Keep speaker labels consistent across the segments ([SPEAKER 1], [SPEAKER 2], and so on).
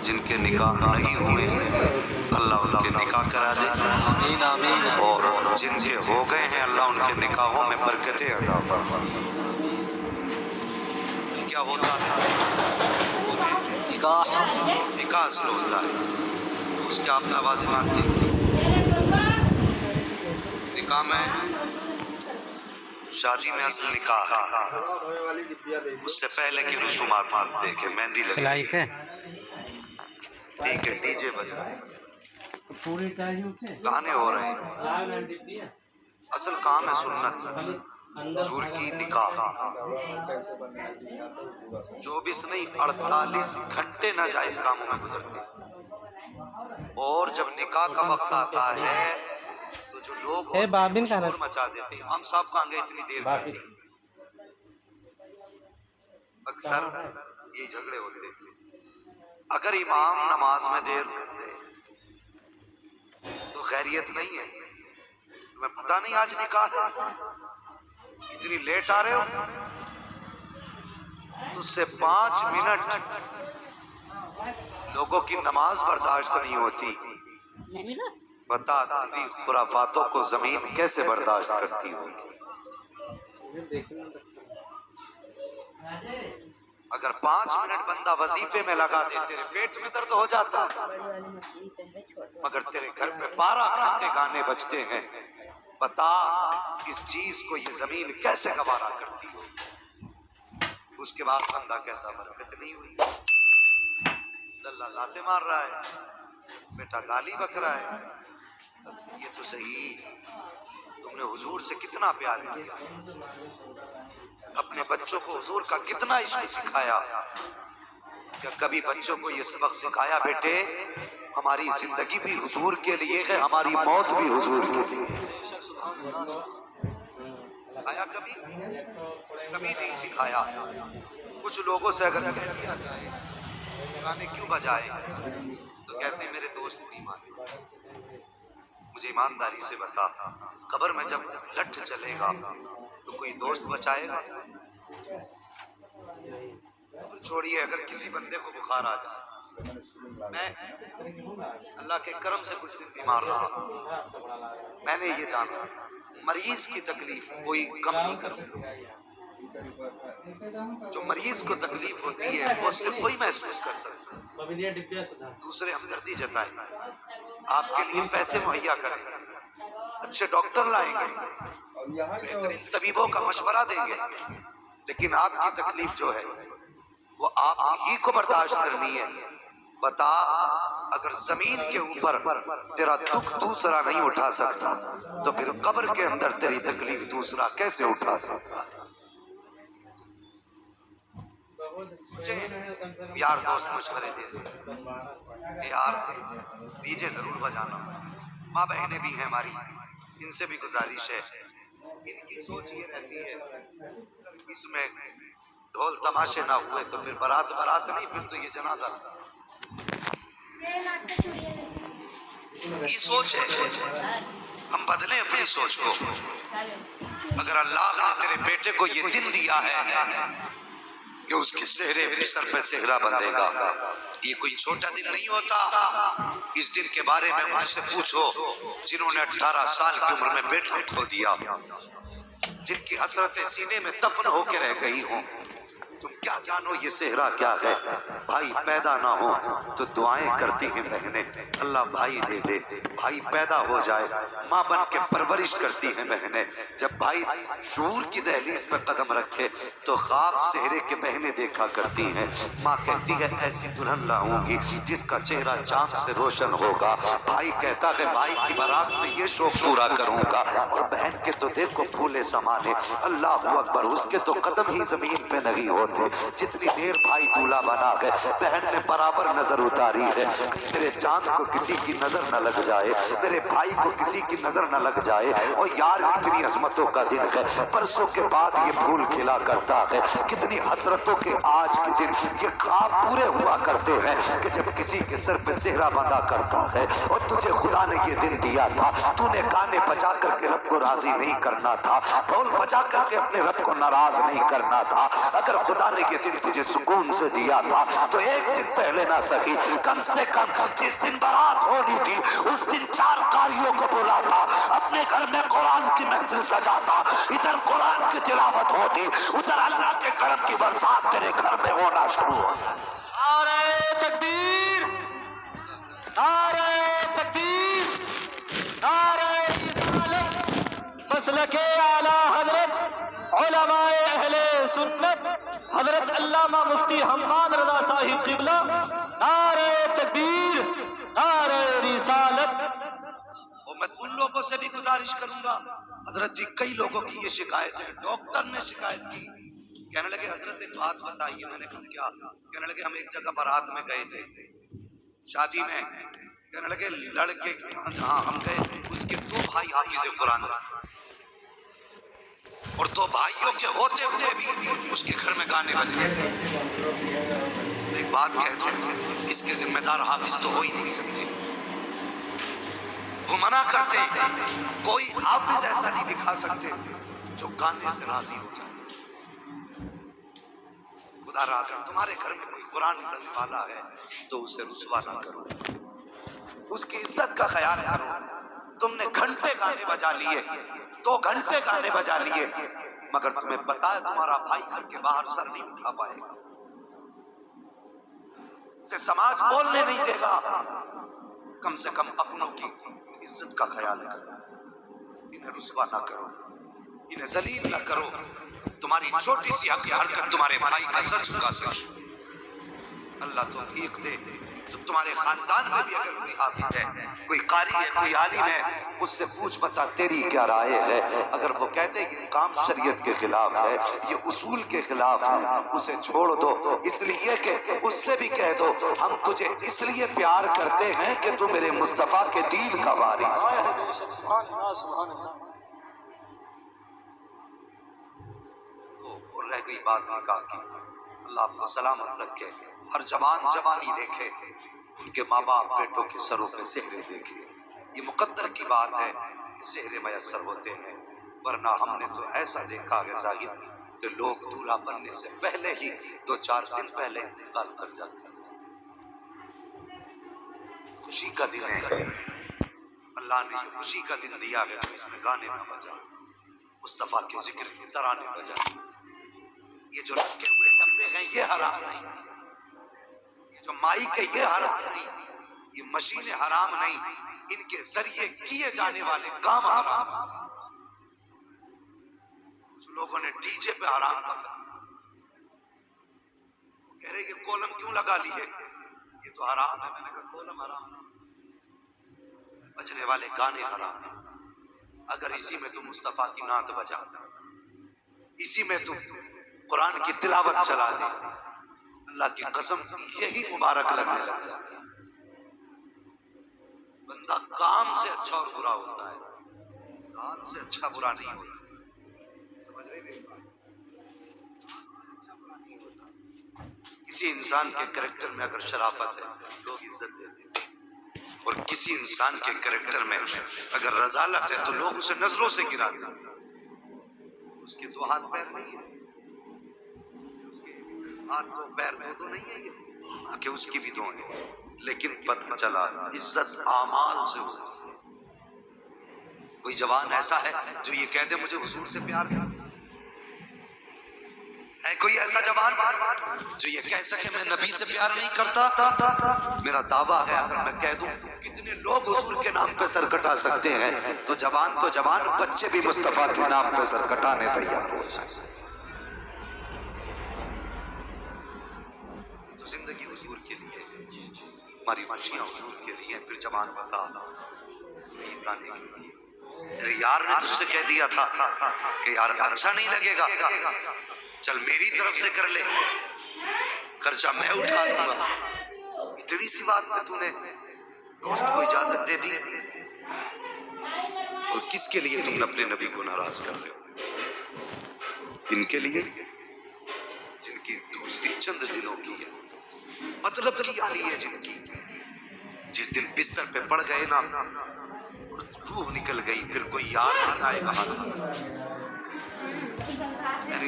[SPEAKER 1] جن کے نکاح نہیں ہوئے ہیں اللہ ان کے نکاح کرا دے،
[SPEAKER 2] آمین آمین۔
[SPEAKER 1] اور جن کے ہو گئے ہیں اللہ ان کے نکاحوں میں برکتیں عطا فرما دے۔ اصل کیا ہوتا ہے؟
[SPEAKER 2] نکاح
[SPEAKER 1] نکاح اصل ہوتا ہے، اس کے آپ لوازمات دیکھیں۔ نکاح میں شادی میں اصل نکاح ہے، اس سے پہلے کی رسومات آپ دیکھیں، مہندی لگی ہے، ٹھیک ہے، ڈی جے بج رہا ہے، گانے ہو رہے ہیں، اصل کام ہے سنت، حضور کی نکاح 24 نہیں 48 گھنٹے ناجائز کاموں میں گزرتے ہیں، اور جب نکاح کا وقت آتا ہے تو جو لوگ ہوتے ہیں وہ شور مچا دیتے ہیں، امام صاحب کہاں گئے اتنی دیر کرتی، اکثر یہ جھگڑے ہوتے ہیں۔ اگر امام نماز میں دیر کر دے تو خیریت نہیں ہے، تمہیں پتہ نہیں آج نکاح ہے، اتنی لیٹ آ رہے ہو، تو اس سے 5 منٹ لوگوں کی نماز برداشت نہیں ہوتی، بتا تیری خرافاتوں کو زمین کیسے برداشت کرتی ہوگی۔ اگر 5 منٹ بندہ وظیفے میں لگا دے تیرے پیٹ میں درد ہو جاتا ہے، مگر تیرے گھر پہ 12 گھنٹے گانے بجتے ہیں، بتا اس چیز کو یہ زمین کیسے گوارا کرتی ہو۔ اس کے بعد بندہ کہتا برکت نہیں ہوئی، اللہ لاتے مار رہا ہے، بیٹا گالی بک رہا ہے، یہ تو صحیح، تم نے حضور سے کتنا پیار کیا، اپنے بچوں کو حضور کا کتنا عشق سکھایا، کیا کبھی بچوں کو یہ سبق سکھایا بیٹے ہماری زندگی بھی حضور کے لیے ہے، ہماری موت بھی حضور کے لیے ہے؟ سکھایا کبھی نہیں سکھایا۔ کچھ لوگوں سے اگر کہہ دیا جائے گانے کیوں بجائے تو کہتے ہیں میرے دوست نہیں مانے۔ مجھے ایمانداری سے بتا، قبر میں جب لٹھ چلے گا تو کوئی دوست بچائے گا؟ چھوڑیے، اگر کسی بندے کو بخار آ جائے، میں اللہ کے کرم سے کچھ دن بیمار رہا، میں نے یہ جانا مریض کی تکلیف کوئی کم نہیں کر سکتا، جو مریض کو تکلیف ہوتی ہے وہ صرف وہی محسوس کر سکتا ہے۔ دوسرے ہمدردی جتائیں، آپ کے لیے پیسے مہیا کریں، اچھے ڈاکٹر لائیں گے، بہترین طبیبوں کا مشورہ دیں گے، لیکن آپ کی تکلیف جو ہے وہ آپ ہی کو برداشت کرنی ہے۔ بتا اگر زمین کے اوپر تیرا دکھ دوسرا نہیں اٹھا سکتا تو پھر قبر کے اندر تیری تکلیف دوسرا کیسے اٹھا سکتا ہے؟ مجھے یار دوست مشورے دے دیتے کہ یار ڈی جے ضرور بجانا، ماں بہنیں بھی ہیں ہماری، ان سے بھی گزارش ہے، ان کی سوچ یہ رہتی ہے اس میں ڈھول تماشے نہ ہوئے تو پھر برات نہیں، پھر تو یہ جنازہ۔ یہ سوچ ہے، ہم بدلیں اپنی سوچ کو۔ اگر اللہ نے تیرے بیٹے کو یہ دن دیا ہے کہ اس کے سر پہ صحرا بندھے گا، یہ کوئی چھوٹا دن نہیں ہوتا۔ اس دن کے بارے میں ان سے پوچھو جنہوں نے 18 سال کی عمر میں بیٹا کھو دیا، جن کی حسرتیں سینے میں دفن ہو کے رہ گئی ہوں، تم کیا جانو یہ صحرا کیا ہے۔ بھائی پیدا نہ ہو تو دعائیں کرتی ہیں بہنیں، اللہ بھائی دے دے، بھائی پیدا ہو جائے ماں بن کے پرورش کرتی ہیں بہنیں، جب بھائی شعور کی دہلیز پہ قدم رکھے تو خواب صحرے کے بہنیں دیکھا کرتی ہیں۔ ماں کہتی ہے ایسی دلہن لاؤں گی جس کا چہرہ چاند سے روشن ہوگا، بھائی کہتا ہے بھائی کی بارات میں یہ شوق پورا کروں گا، اور بہن کے تو دیکھو پھولے سمانے، اللہ اکبر، اس کے تو قدم ہی زمین پہ نہیں ہوتے۔ جتنی دیر بھائی دولہا بنا ہے بہن نے برابر نظر اتاری ہے، میرے چاند کو کسی کی نظر نہ لگ جائے، میرے بھائی کو کسی کی نظر نہ لگ جائے، اور یار اتنی عظمتوں کا دن ہے، پرسوں کے بعد یہ پھول کھلا کرتا ہے، کتنی حسرتوں کے آج کے دن یہ خواب پورے ہوا کرتے ہیں کہ جب کسی کے سر پہ صحرا بندھا کرتا ہے، اور تجھے خدا نے یہ دن دیا تھا، تو نے گانے بجا کر کے رب کو راضی نہیں کرنا تھا، ڈھول بجا کر کے اپنے رب کو ناراض نہیں کرنا تھا۔ اگر خدا نے نے یہ دن تجھے سکون سے دیا تھا تو ایک دن پہلے نہ سکی، کم سے کم جس دن برات ہونی تھی اس دن 4 قاریوں کو بلاتا، اپنے گھر میں قرآن کی محفل سجاتا، ادھر قرآن کی تلاوت ہوتی، ادھر اللہ کے کرم کی برسات تیرے گھر میں ہونا شروع ہو جائے۔
[SPEAKER 2] نعرہ تکبیر، نعرہ تکبیر، نعرہ رسالت، مسلک اعلی حضرت علماء اہل سنت حضرت علامہ مفتی حماد رضا صاحب قبلہ، نعرہ تکبیر، نعرہ رسالت۔
[SPEAKER 1] اور میں ان لوگوں سے بھی گزارش کروں گا، حضرت جی کئی لوگوں کی یہ شکایت ہے، ڈاکٹر نے شکایت کی، کہنے لگے حضرت ایک بات بتائیے، میں نے کہا کیا؟ کہنے لگے ہم ایک جگہ بارات میں گئے تھے، شادی میں، کہنے لگے لڑکے کے یہاں جہاں ہم گئے اس کے 2 بھائی حافظ قرآن تھے، اور 2 بھائیوں کے ہوتے ہوئے بھی اس کے گھر میں گانے بج رہے تھے۔ ایک بات کہہ دوں، اس کے ذمہ دار حافظ تو ہو ہی نہیں سکتے، وہ منع کرتے ہیں، کوئی حافظ ایسا نہیں دکھا سکتے جو گانے سے راضی ہو جائے۔ خدا را اگر تمہارے گھر میں کوئی قرآن پڑھنے والا ہے تو اسے رسوا نہ کرو، اس کی عزت کا خیال کرو۔ تم نے گھنٹے گانے بجا لیے، 2 گھنٹے گانے بجا لیے، مگر تمہیں پتا ہے تمہارا بھائی گھر کے باہر سر نہیں اٹھا پائے گا، اسے سماج بولنے نہیں دے گا۔ کم سے کم اپنوں کی عزت کا خیال کرو، انہیں رسوا نہ کرو، انہیں ذلیل نہ کرو۔ تمہاری چھوٹی سی حرکت تمہارے بھائی کا سر جھکا سکتی ہے۔ اللہ توفیق دے تو تمہارے خاندان میں بھی اگر کوئی حافظ ہے، کوئی قاری ہے، کوئی عالم ہے، اس سے پوچھ بتا تیری کیا رائے ہے۔ اگر وہ کہتے یہ کام شریعت کے خلاف ہے، یہ اصول کے خلاف ہے، اسے چھوڑ دو، اس لیے کہ اس سے بھی کہہ دو ہم تجھے اس لیے پیار کرتے ہیں کہ تو میرے مصطفیٰ کے دین کا وارث ہے۔
[SPEAKER 2] سبحان اللہ، سبحان اللہ۔
[SPEAKER 1] اور رہ گئی بات نکاح کی، اللہ آپ کو سلامت رکھے، ہر جوان جوانی دیکھے، ان کے ماں باپ بیٹوں کے سروں پہ سہرے دیکھے۔ یہ مقدر کی بات ہے کہ سہرے میسر ہوتے ہیں، ورنہ ہم نے تو ایسا دیکھا ہے صاحب کہ لوگ دولہا بننے سے پہلے ہی 2-4 دن پہلے انتقال کر جاتے ہیں۔ خوشی کا دن ہے، اللہ نے یہ خوشی کا دن دیا ہے تو اس میں گانے نہ بجا، مصطفیٰ کے ذکر کی ترانے بجا۔ یہ جو رکھے ہوئے ڈبے ہیں یہ حرام نہیں، یہ جو مائک ہے یہ حرام نہیں، یہ مشینیں حرام نہیں، ان کے ذریعے کیے جانے والے کام حرام ہوتے ہیں۔ کچھ لوگوں نے ڈی جے پہ حرام کا فتویٰ، وہ کہہ رہے یہ کولم کیوں لگا لیے، یہ تو حرام ہے۔ میں نے کہا کولم حرام ہے، بجنے والے گانے حرام ہیں۔ اگر اسی میں تم مصطفیٰ کی نعت بجا، اسی میں تم قرآن کی تلاوت چلا دے، اللہ کی قسم یہی مبارک لگنے لگ جاتی ہے۔ بندہ کام سے اچھا اور برا ہوتا ہے، ذات سے اچھا برا نہیں ہوتا۔ سمجھ رہے میری بات؟ کسی انسان کے کریکٹر میں اگر شرافت ہے لوگ عزت دیتے ہیں، اور کسی انسان کے کریکٹر میں اگر رذالت ہے تو لوگ اسے نظروں سے گرا دیتے ہیں۔ اس کے 2 ہاتھ پیر نہیں ہیں، اس کے ہاتھ 2 پیر 2 نہیں ہیں، یہ آنکھیں اس کی بھی 2 ہیں، لیکن پتہ چلا عزت اعمال سے ہوتی ہے۔ کوئی جوان ایسا ہے جو یہ کہہ دے مجھے حضور سے پیار ہے؟ کوئی ایسا جوان جو یہ کہہ سکے میں نبی سے پیار نہیں کرتا؟ میرا دعویٰ ہے اگر میں کہہ دوں کتنے لوگ حضور کے نام پہ سر کٹا سکتے ہیں، تو جوان بچے بھی مصطفیٰ کے نام پہ سر کٹانے تیار ہو جائیں۔ تو زندگی حضور کے لیے، ہماری خوشیاں حضور کے لیے۔ پھر جوان بتا یہ گانے کیوں؟ میرے یار نے تجھ سے کہہ دیا تھا کہ یار اچھا نہیں لگے گا، چل میری طرف سے کر لے، خرچہ میں اٹھا لوں گا۔ اتنی سی بات پہ تو نے دوست کو اجازت دے دی، اور کس کے لیے تم اپنے نبی کو ناراض کر رہے ہو؟ ان کے لیے جن کی دوستی چند دنوں کی ہے، مطلب کی یاری ہے جن کی، جس دن بستر پہ پڑ گئے نا روح نکل گئی، پھر کوئی یار نہیں آئے گا ہاتھ میں۔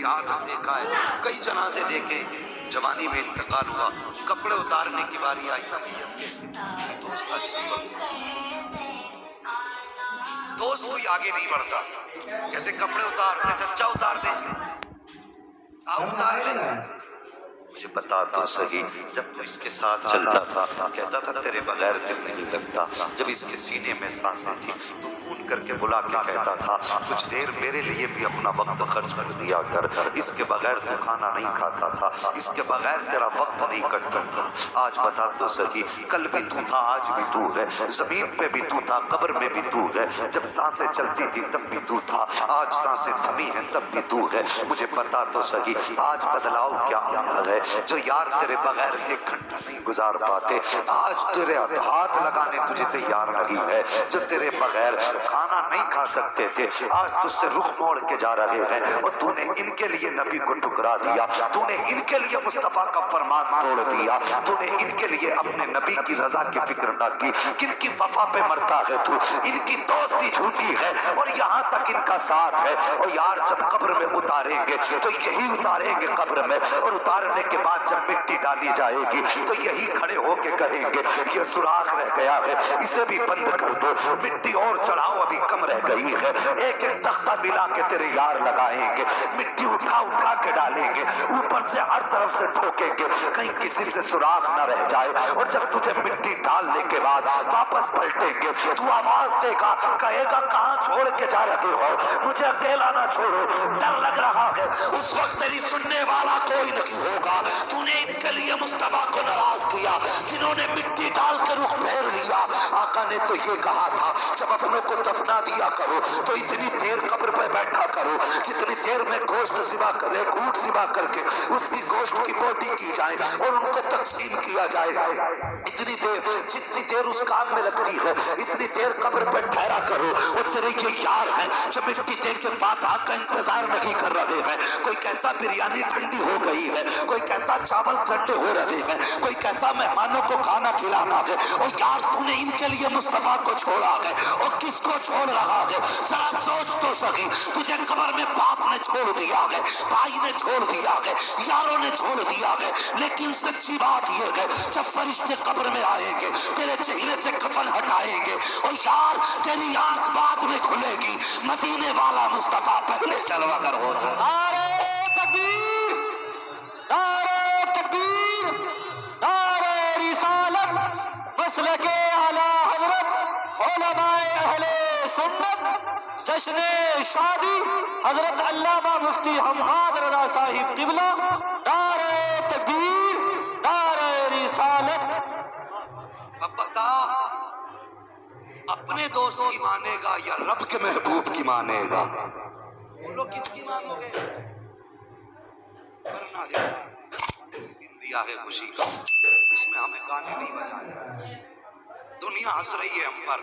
[SPEAKER 1] کئی عادت دیکھا ہے، کئی جنازے دیکھے، جوانی میں انتقال ہوا، کپڑے اتارنے کی باری آئی نا میت کے، یہ دوست آگے نہیں بڑھتا، دوست کوئی آگے نہیں بڑھتا، کہتے کپڑے اتارتے چچا اتار دیں گے، اتار لیں گے، مجھے بتا تو صحیح، جب تو اس کے ساتھ چلتا تھا کہتا تھا تیرے بغیر دل نہیں لگتا، جب اس کے سینے میں سانسیں تھی تو فون کر کے بلا کے کہتا تھا کچھ دیر میرے لیے بھی اپنا وقت خرچ کر دیا کر، اس کے بغیر تو کھانا نہیں کھاتا تھا، اس کے بغیر تیرا وقت نہیں کٹتا تھا، آج بتا تو صحیح، کل بھی تو تھا آج بھی تو ہے، زمین پہ بھی تو تھا قبر میں بھی تو ہے، جب سانسیں چلتی تھی تب بھی تو تھا، آج سانسیں تھمی ہیں تب بھی تو ہے، مجھے بتا تو صحیح آج بدلاؤ کیا آیا ہے، جو یار تیرے بغیر ایک گھنٹہ نہیں گزار پاتے آج تیرے ہاتھ لگانے تجھے تیار نہیں ہے، جو تیرے بغیر کھانا نہیں کھا سکتے تھے آج تجھ سے رخ موڑ کے جا رہے ہیں، اور تو نے ان کے لیے نبی کو ٹکرا دیا، تو نے ان کے لیے مصطفیٰ کا فرمان توڑ دیا، تو نے ان کے لیے اپنے نبی کی رضا کی فکر نہ کی، کن کی وفا پہ مرتا ہے تو، ان کی دوستی جھوٹی ہے اور یہاں تک ان کا ساتھ ہے، اور یار جب قبر میں اتاریں گے تو یہی اتاریں گے قبر میں، اور اتارنے کے بعد جب مٹی ڈالی جائے گی تو یہی کھڑے ہو کے کہیں گے یہ سوراخ رہ گیا ہے اسے بھی بند کر دو، مٹی اور چڑھاؤ ابھی کم رہ گئی ہے، ایک ایک تختہ ملا کے تیرے یار لگائیں گے، مٹی اٹھا اٹھا کے ڈالیں گے، اوپر سے ہر طرف سے ٹھوکیں گے کہیں کسی سے سوراخ نہ رہ جائے، اور جب تجھے مٹی ڈالنے کے بعد واپس پلٹیں گے تو آواز دے گا کہے گا کہاں چھوڑ کے جا رہے ہو، مجھے اکیلا نہ چھوڑو، ڈر لگ رہا ہے، اس وقت تیری سننے والا کوئی نہیں ہوگا، تو نے ان کے لیے مصطفیٰ کو ناراض کیا جنہوں نے مٹی ڈال کے رخ پھیر لیا، آقا نے تو یہ کہا تھا جب اپنوں کو دفنا دیا کرو تو اتنی دیر قبر پہ بیٹھا کرو جتنی دیر میں گوشت ذبح کرے اونٹ ذبح کر کے اس کی گوشت کی بوٹی کی جائے اور ان کو تقسیم کیا جائے، اتنی دیر جتنی دیر اس کام میں لگتی ہے اتنی دیر قبر پہ ٹھہرا کرو، اور تیرے یہ یار ہیں جو مٹی دے کے فاتحہ کا انتظار نہیں کر رہے ہیں، کوئی کہتا بریانی ٹھنڈی ہو گئی ہے، کوئی کہتا چاول ٹھنڈے ہو رہے ہیں، کوئی کہتا مہمانوں کو کھانا کھلانا ہے، اور یار تو نے ان کے لیے مصطفیٰ کو چھوڑا ہے، اور کس کو چھوڑ رہا ہے ذرا سوچ تو صحیح، تجھے قبر میں باپ نے چھوڑ دیا ہے، بھائی نے چھوڑ دیا ہے، یاروں نے چھوڑ دیا ہے، لیکن سچی بات یہ ہے جب فرشتے قبر میں آئیں گے تیرے چہرے سے کفن ہٹائیں گے، اور یار تیری آنکھ بعد میں کھلے گی، مدینے والا مصطفیٰ پہلے چلوا کر ہو جائے۔
[SPEAKER 2] نعرہ تکبیر، نعرہ تکبیر، نعرہ رسالت، مسلک اعلی حضرت علماء اہل سنت، جشن شادی حضرت علامہ مفتی حماد رضا صاحب قبلہ، نعرہ تکبیر، نعرہ رسالت۔
[SPEAKER 1] اب بتا اپنے دوست کی مانے گا یا رب کے محبوب کی مانے گا؟ بولو کس کی مانو گے؟ ورنہ دے دن دیا ہے خوشی کا، اس میں ہمیں گانے نہیں بجانے، دنیا ہنس رہی ہے ہم پر،